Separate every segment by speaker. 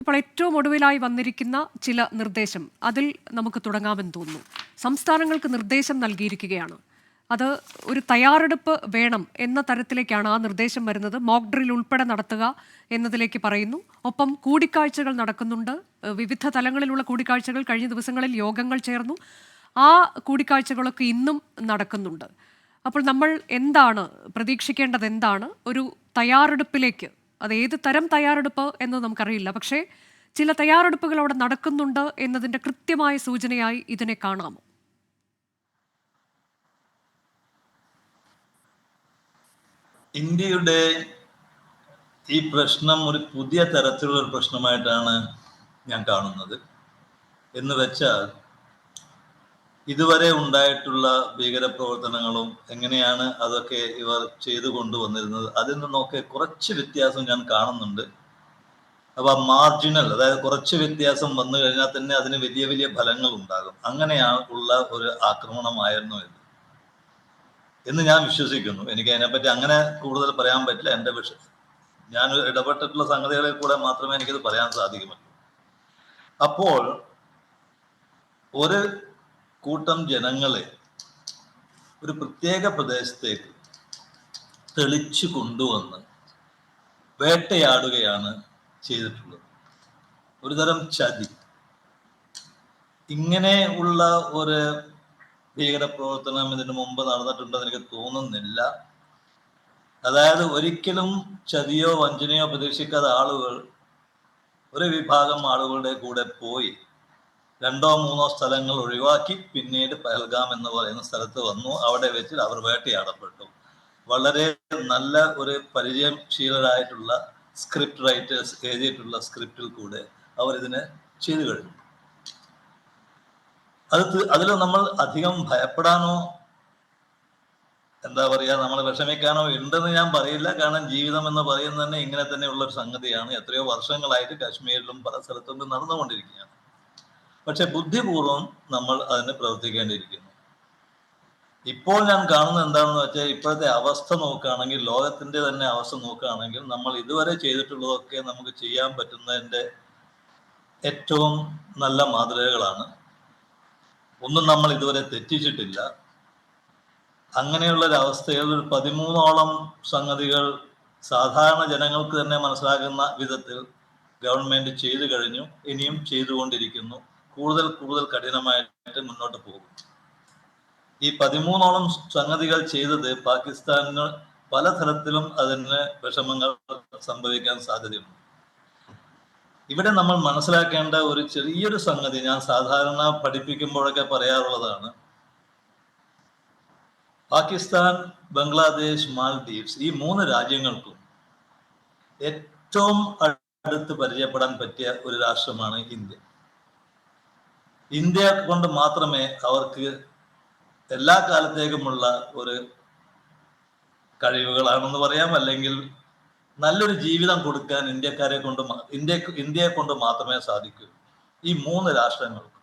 Speaker 1: ഇപ്പോൾ ഏറ്റവും ഒടുവിലായി വന്നിരിക്കുന്ന ചില നിർദ്ദേശം അതിൽ നമുക്ക് തുടങ്ങാമെന്ന് തോന്നുന്നു. സംസ്ഥാനങ്ങൾക്ക് നിർദ്ദേശം നൽകിയിരിക്കുകയാണ്. അത് ഒരു തയ്യാറെടുപ്പ് വേണം എന്ന തരത്തിലേക്കാണ് ആ നിർദ്ദേശം വരുന്നത്. മോക്ക് ഡ്രിൽ ഉൾപ്പെടെ നടത്തുക എന്നതിലേക്ക് പറയുന്നു. ഒപ്പം കൂടിക്കാഴ്ചകൾ നടക്കുന്നുണ്ട്. വിവിധ തലങ്ങളിലുള്ള കൂടിക്കാഴ്ചകൾ, കഴിഞ്ഞ ദിവസങ്ങളിൽ യോഗങ്ങൾ ചേർന്നു. ആ കൂടിക്കാഴ്ചകളൊക്കെ ഇന്നും നടക്കുന്നുണ്ട്. അപ്പോൾ നമ്മൾ എന്താണ് പ്രതീക്ഷിക്കേണ്ടത്? എന്താണ് ഒരു തയ്യാറെടുപ്പിലേക്ക്? അത് ഏത് തരം തയ്യാറെടുപ്പ് എന്ന് നമുക്കറിയില്ല. പക്ഷേ ചില തയ്യാറെടുപ്പുകൾ അവിടെ നടക്കുന്നുണ്ട് എന്നതിൻ്റെ കൃത്യമായ സൂചനയായി ഇതിനെ കാണാമോ?
Speaker 2: ഇന്ത്യയുടെ ഈ പ്രശ്നം ഒരു പുതിയ തരത്തിലുള്ള ഒരു പ്രശ്നമായിട്ടാണ് ഞാൻ കാണുന്നത്. എന്ന് വെച്ചാൽ ഇതുവരെ ഉണ്ടായിട്ടുള്ള ഭീകരപ്രവർത്തനങ്ങളും എങ്ങനെയാണ് അതൊക്കെ ഇവർ ചെയ്തു കൊണ്ടുവന്നിരുന്നത്, അതിൽ നിന്നൊക്കെ കുറച്ച് വ്യത്യാസം ഞാൻ കാണുന്നുണ്ട്. അപ്പൊ മാർജിനൽ, അതായത് കുറച്ച് വ്യത്യാസം വന്നു കഴിഞ്ഞാൽ തന്നെ അതിന് വലിയ വലിയ ഫലങ്ങൾ ഉണ്ടാകും. അങ്ങനെയാണ് ഉള്ള ഒരു ആക്രമണമായിരുന്നു ഇത് എന്ന് ഞാൻ വിശ്വസിക്കുന്നു. എനിക്ക് അതിനെപ്പറ്റി അങ്ങനെ കൂടുതൽ പറയാൻ പറ്റില്ല. എൻ്റെ വിഷയം, ഞാൻ ഇടപെട്ടിട്ടുള്ള സംഗതികളിൽ കൂടെ മാത്രമേ എനിക്കത് പറയാൻ സാധിക്കുമല്ലോ. അപ്പോൾ ഒരു കൂട്ടം ജനങ്ങളെ ഒരു പ്രത്യേക പ്രദേശത്തേക്ക് തെളിച്ചു കൊണ്ടുവന്ന് വേട്ടയാടുകയാണ് ചെയ്തിട്ടുള്ളത്. ഒരു തരം ചതി. ഇങ്ങനെ ഉള്ള ഒരു ഭീകരപ്രവർത്തനം ഇതിനു മുമ്പ് നടന്നിട്ടുണ്ടെന്ന് എനിക്ക് തോന്നുന്നില്ല. അതായത് ഒരിക്കലും ചതിയോ വഞ്ചനയോ പ്രതീക്ഷിക്കാത്ത ആളുകൾ, ഒരു വിഭാഗം ആളുകളുടെ കൂടെ പോയി 2 or 3 സ്ഥലങ്ങൾ ഒഴിവാക്കി പിന്നീട് പഹൽഗാം എന്ന് പറയുന്ന സ്ഥലത്ത് വന്നു. അവിടെ വെച്ച് അവർ വേട്ടയാടപ്പെട്ടു. വളരെ നല്ല ഒരു പരിചയശീലരായിട്ടുള്ള സ്ക്രിപ്റ്റ് റൈറ്റേഴ്സ് എഴുതിയിട്ടുള്ള സ്ക്രിപ്റ്റിൽ കൂടെ അവർ ഇതിനെ ചെയ്തു കഴിഞ്ഞു. അതിൽ നമ്മൾ അധികം ഭയപ്പെടാനോ എന്താ പറയുക, നമ്മൾ വിഷമിക്കാനോ ഉണ്ടെന്ന് ഞാൻ പറയില്ല. കാരണം ജീവിതം എന്ന് പറയുന്നത് തന്നെ ഇങ്ങനെ തന്നെയുള്ള ഒരു സംഗതിയാണ്. എത്രയോ വർഷങ്ങളായിട്ട് കാശ്മീരിലും പല സ്ഥലത്തും നടന്നുകൊണ്ടിരിക്കുകയാണ്. പക്ഷെ ബുദ്ധിപൂർവം നമ്മൾ അതിന് പ്രവർത്തിക്കേണ്ടിയിരിക്കുന്നു. ഇപ്പോൾ ഞാൻ കാണുന്നത് എന്താണെന്ന് വെച്ചാൽ, ഇപ്പോഴത്തെ അവസ്ഥ നോക്കുകയാണെങ്കിൽ, ലോകത്തിന്റെ തന്നെ അവസ്ഥ നോക്കുകയാണെങ്കിൽ, നമ്മൾ ഇതുവരെ ചെയ്തിട്ടുള്ളതൊക്കെ നമുക്ക് ചെയ്യാൻ പറ്റുന്നതിൻ്റെ ഏറ്റവും നല്ല മാതൃകകളാണ്. ഒന്നും നമ്മൾ ഇതുവരെ തെറ്റിച്ചിട്ടില്ല. അങ്ങനെയുള്ള ഒരു അവസ്ഥയിൽ ഒരു 13ഓളം സംഗതികൾ സാധാരണ ജനങ്ങൾക്ക് തന്നെ മനസ്സിലാകുന്ന വിധത്തിൽ ഗവൺമെന്റ് ചെയ്തു കഴിഞ്ഞു. ഇനിയും ചെയ്തുകൊണ്ടിരിക്കുന്നു. കൂടുതൽ കൂടുതൽ കഠിനമായിട്ട് മുന്നോട്ട് പോകും. ഈ 13ഓളം സംഗതികൾ ചെയ്തത് പാകിസ്ഥാനിന് പലതരത്തിലും അതിന് വിഷമങ്ങൾ സംഭവിക്കാൻ സാധ്യതയുണ്ട്. ഇവിടെ നമ്മൾ മനസ്സിലാക്കേണ്ട ഒരു ചെറിയൊരു സംഗതി ഞാൻ സാധാരണ പഠിപ്പിക്കുമ്പോഴൊക്കെ പറയാറുള്ളതാണ്. പാകിസ്ഥാൻ, ബംഗ്ലാദേശ്, മാൽഡീവ്സ്, ഈ 3 രാജ്യങ്ങൾക്കും ഏറ്റവും അടുത്ത് പരിചയപ്പെടാൻ പറ്റിയ ഒരു രാഷ്ട്രമാണ് ഇന്ത്യ. ഇന്ത്യ കൊണ്ട് മാത്രമേ അവർക്ക് എല്ലാ കാലത്തേക്കുമുള്ള ഒരു കഴിവുകളാണെന്ന് പറയാം, അല്ലെങ്കിൽ നല്ലൊരു ജീവിതം കൊടുക്കാൻ ഇന്ത്യയെ കൊണ്ട് മാത്രമേ സാധിക്കൂ. ഈ 3 രാഷ്ട്രങ്ങൾക്കും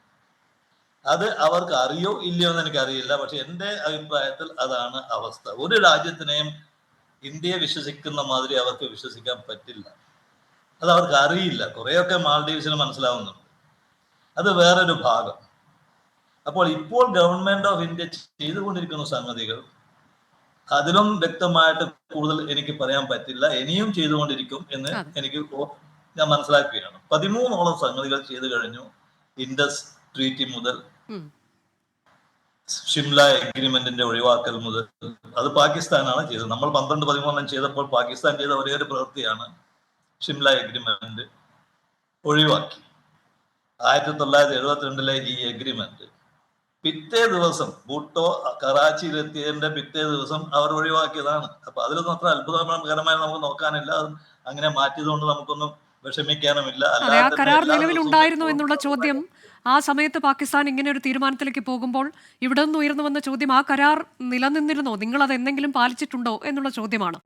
Speaker 2: അത് അവർക്ക് അറിയോ ഇല്ലയോ എന്ന് എനിക്കറിയില്ല. പക്ഷെ എൻ്റെ അഭിപ്രായത്തിൽ അതാണ് അവസ്ഥ. ഒരു രാജ്യത്തിനെയും ഇന്ത്യയെ വിശ്വസിക്കുന്ന മാതിരി അവർക്ക് വിശ്വസിക്കാൻ പറ്റില്ല. അത് അവർക്ക് അറിയില്ല. കുറെയൊക്കെ മാൽഡീവ്സിന് മനസ്സിലാവുന്നുണ്ട്. അത് വേറൊരു ഭാഗം. അപ്പോൾ ഇപ്പോൾ ഗവൺമെന്റ് ഓഫ് ഇന്ത്യ ചെയ്തുകൊണ്ടിരിക്കുന്ന സംഗതികൾ അതിലും വ്യക്തമായിട്ട് കൂടുതൽ എനിക്ക് പറയാൻ പറ്റില്ല. ഇനിയും ചെയ്തുകൊണ്ടിരിക്കും എന്ന് ഞാൻ മനസ്സിലാക്കുകയാണ്. 13ഓളം സംഗതികൾ ചെയ്തു കഴിഞ്ഞു. ഇൻഡസ് ട്രീറ്റി മുതൽ, ഷിംല എഗ്രിമെന്റിന്റെ ഒഴിവാക്കൽ മുതൽ, അത് പാകിസ്ഥാനാണ് ചെയ്തത്. നമ്മൾ 12-13 ചെയ്തപ്പോൾ പാകിസ്ഥാൻ ചെയ്ത ഒരേ ഒരു പ്രവൃത്തിയാണ് ഷിംല എഗ്രിമെന്റ് ഒഴിവാക്കി. 1972 ഈ എഗ്രിമെന്റ് പിറ്റേ ദിവസം ഭൂട്ടോ കറാച്ചിയിലെത്തിയതിന്റെ പിറ്റേ ദിവസം അവർ ഒഴിവാക്കിയതാണ്. അപ്പൊ അതിലൊന്നും അത്ര അത്ഭുതകരമായി നമുക്ക് നോക്കാനില്ല. അത് അങ്ങനെ മാറ്റിയതുകൊണ്ട് നമുക്കൊന്നും വിഷമിക്കാനുമില്ല.
Speaker 1: ആ കരാർ നിലവിലുണ്ടായിരുന്നു എന്നുള്ള ചോദ്യം, ആ സമയത്ത് പാകിസ്ഥാൻ ഇങ്ങനെ ഒരു തീരുമാനത്തിലേക്ക് പോകുമ്പോൾ ഇവിടെ നിന്ന് ഉയർന്നു വന്ന ചോദ്യം, ആ കരാർ നിലനിന്നിരുന്നോ, നിങ്ങൾ അത് എന്തെങ്കിലും പാലിച്ചിട്ടുണ്ടോ എന്നുള്ള ചോദ്യമാണ്.